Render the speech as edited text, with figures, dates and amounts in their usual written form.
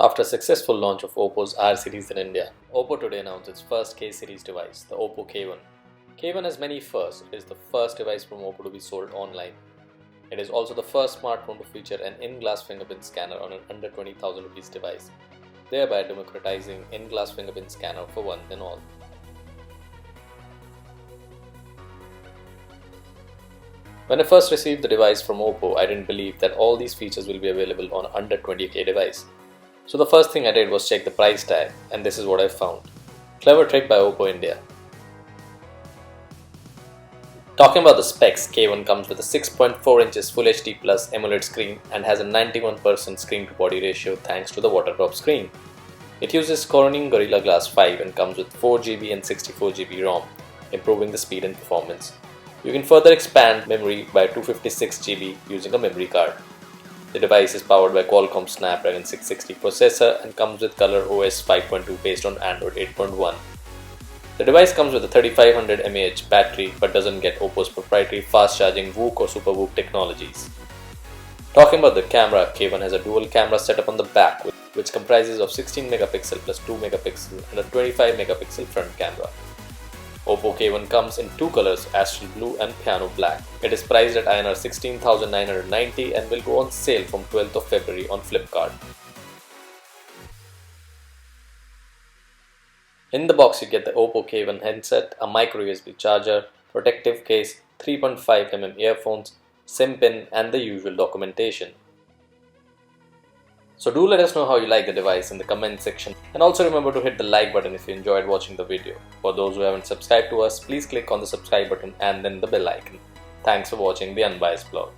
After a successful launch of OPPO's R series in India, OPPO today announced its first K series device, the OPPO K1. K1 has many firsts. It is the first device from OPPO to be sold online. It is also the first smartphone to feature an in-glass fingerprint scanner on an under 20,000 rupees device, thereby democratizing in-glass fingerprint scanner for one and all. When I first received the device from OPPO, I didn't believe that all these features will be available on under 20k device. So the first thing I did was check the price tag, and this is what I found. Clever trick by OPPO India. Talking about the specs, K1 comes with a 6.4 inches Full HD Plus AMOLED screen and has a 91% screen to body ratio thanks to the water drop screen. It uses Corning Gorilla Glass 5 and comes with 4GB and 64GB ROM, improving the speed and performance. You can further expand memory by 256GB using a memory card. The device is powered by Qualcomm Snapdragon 660 processor and comes with ColorOS 5.2 based on Android 8.1. The device comes with a 3500 mAh battery but doesn't get OPPO's proprietary fast charging VOOC or Super VOOC technologies. Talking about the camera, K1 has a dual camera setup on the back which comprises of 16 megapixel plus 2 megapixel and a 25 megapixel front camera. OPPO K1 comes in two colors, Astral Blue and Piano Black. It is priced at INR 16,990 and will go on sale from 12th of February on Flipkart. In the box you get the OPPO K1 headset, a micro USB charger, protective case, 3.5mm earphones, SIM pin and the usual documentation. So do let us know how you like the device in the comment section, and also remember to hit the like button if you enjoyed watching the video. For those who haven't subscribed to us, please click on the subscribe button and then the bell icon. Thanks for watching the Unbiased Blog.